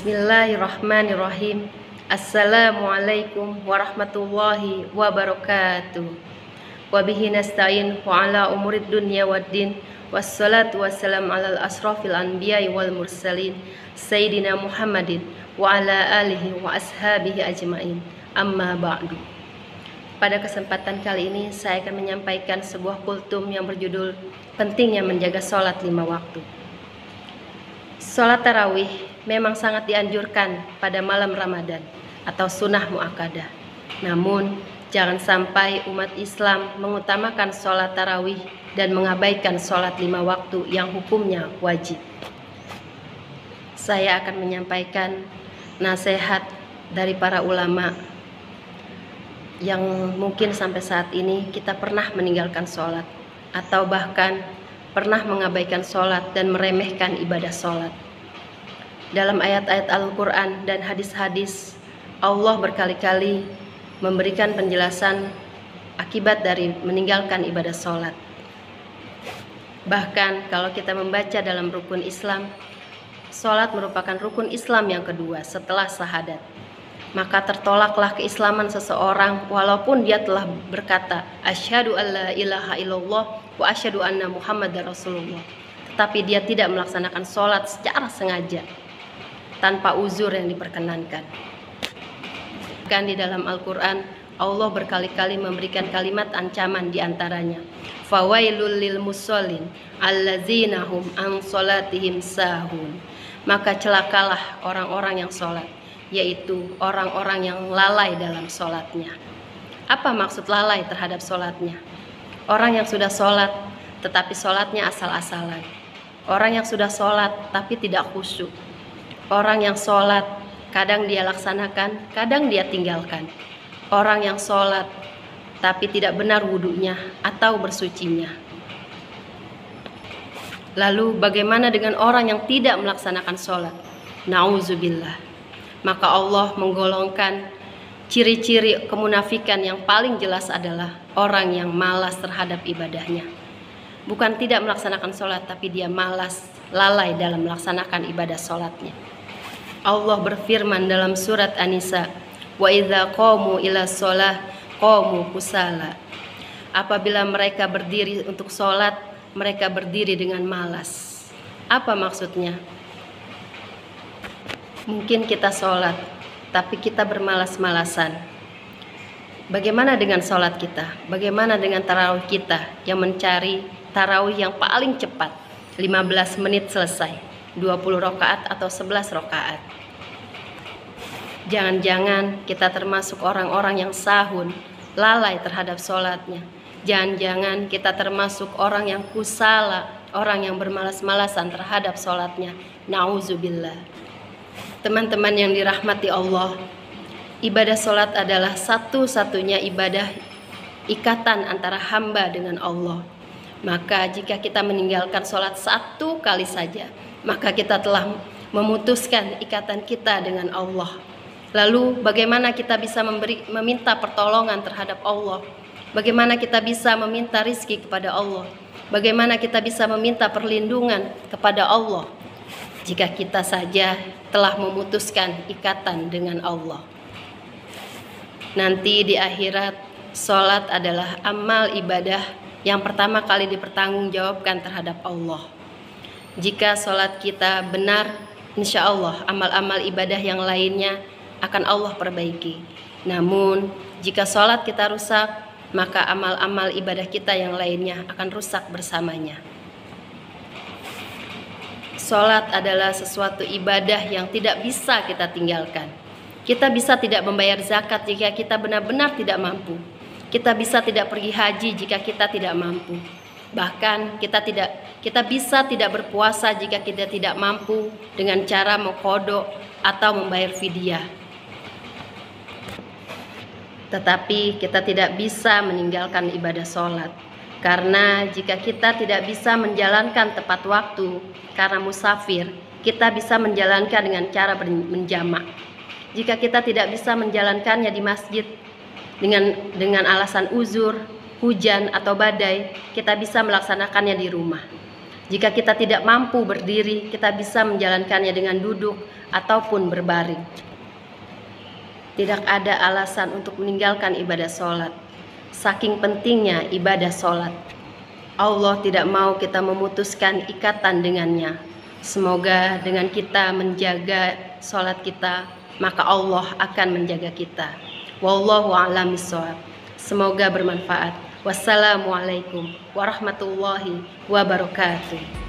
Bismillahirrahmanirrahim. Assalamualaikum warahmatullahi wabarakatuh. Wabihi nasta'in wa ala umurid dunya waddin. Wassalatu wassalam ala asrafil anbiya'i wal mursalin Sayyidina Muhammadin wa ala alihi wa ashabihi ajma'in. Amma ba'du. Pada kesempatan kali ini saya akan menyampaikan sebuah kultum yang berjudul Pentingnya Menjaga Sholat 5 Waktu. Sholat tarawih memang sangat dianjurkan pada malam Ramadan atau sunnah muakkadah. Namun, jangan sampai umat Islam mengutamakan sholat tarawih dan mengabaikan sholat 5 waktu yang hukumnya wajib. Saya akan menyampaikan nasihat dari para ulama yang mungkin sampai saat ini kita pernah meninggalkan sholat atau bahkan pernah mengabaikan sholat dan meremehkan ibadah sholat. Dalam ayat-ayat Al-Quran dan hadis-hadis, Allah berkali-kali memberikan penjelasan akibat dari meninggalkan ibadah sholat. Bahkan kalau kita membaca dalam rukun Islam, sholat merupakan rukun Islam yang kedua setelah syahadat. Maka tertolaklah keislaman seseorang walaupun dia telah berkata asyhadu alla ilaha illallah wa asyhadu anna muhammadar rasulullah, tetapi dia tidak melaksanakan sholat secara sengaja tanpa uzur yang diperkenankan. Kan di dalam Al-Quran Allah berkali-kali memberikan kalimat ancaman diantaranya fawailul lil musallin allazina hum an sholatihim sahun. Maka celakalah orang-orang yang sholat, yaitu orang-orang yang lalai dalam sholatnya. Apa maksud lalai terhadap sholatnya? Orang yang sudah sholat tetapi sholatnya asal-asalan. Orang yang sudah sholat tapi tidak khusyuk. Orang yang sholat kadang dia laksanakan, kadang dia tinggalkan. Orang yang sholat tapi tidak benar wudunya atau bersucinya. Lalu bagaimana dengan orang yang tidak melaksanakan sholat? Nauzubillah. Maka Allah menggolongkan ciri-ciri kemunafikan yang paling jelas adalah orang yang malas terhadap ibadahnya. Bukan tidak melaksanakan sholat, tapi dia malas, lalai dalam melaksanakan ibadah sholatnya. Allah berfirman dalam surat An-Nisa, wa idza qamu ila shalah qamu kusala. Apabila mereka berdiri untuk sholat, mereka berdiri dengan malas. Apa maksudnya? Mungkin kita sholat, tapi kita bermalas-malasan. Bagaimana dengan sholat kita? Bagaimana dengan tarawih kita yang mencari tarawih yang paling cepat, 15 menit selesai, 20 rakaat atau 11 rakaat? Jangan-jangan kita termasuk orang-orang yang sahun, lalai terhadap sholatnya. Jangan-jangan kita termasuk orang yang kusala, orang yang bermalas-malasan terhadap sholatnya. Nauzubillah. Teman-teman yang dirahmati Allah, ibadah sholat adalah satu-satunya ibadah ikatan antara hamba dengan Allah. Maka jika kita meninggalkan sholat satu kali saja, maka kita telah memutuskan ikatan kita dengan Allah. Lalu bagaimana kita bisa meminta pertolongan terhadap Allah? Bagaimana kita bisa meminta rizki kepada Allah? Bagaimana kita bisa meminta perlindungan kepada Allah jika kita saja telah memutuskan ikatan dengan Allah? Nanti di akhirat, sholat adalah amal ibadah yang pertama kali dipertanggungjawabkan terhadap Allah. Jika sholat kita benar, insya Allah amal-amal ibadah yang lainnya akan Allah perbaiki. Namun jika sholat kita rusak, maka amal-amal ibadah kita yang lainnya akan rusak bersamanya. Sholat adalah sesuatu ibadah yang tidak bisa kita tinggalkan. Kita bisa tidak membayar zakat jika kita benar-benar tidak mampu. Kita bisa tidak pergi haji jika kita tidak mampu. Bahkan kita bisa tidak berpuasa jika kita tidak mampu dengan cara mengqadha atau membayar fidyah. Tetapi kita tidak bisa meninggalkan ibadah sholat, karena jika kita tidak bisa menjalankan tepat waktu karena musafir, kita bisa menjalankan dengan cara menjamak. Jika kita tidak bisa menjalankannya di masjid dengan alasan uzur, hujan atau badai, kita bisa melaksanakannya di rumah. Jika kita tidak mampu berdiri, kita bisa menjalankannya dengan duduk ataupun berbaring. Tidak ada alasan untuk meninggalkan ibadah sholat. Saking pentingnya ibadah sholat, Allah tidak mau kita memutuskan ikatan dengannya. Semoga dengan kita menjaga sholat kita, maka Allah akan menjaga kita. Wallahu a'lam bishawab. Semoga bermanfaat. Wassalamualaikum warahmatullahi wabarakatuh.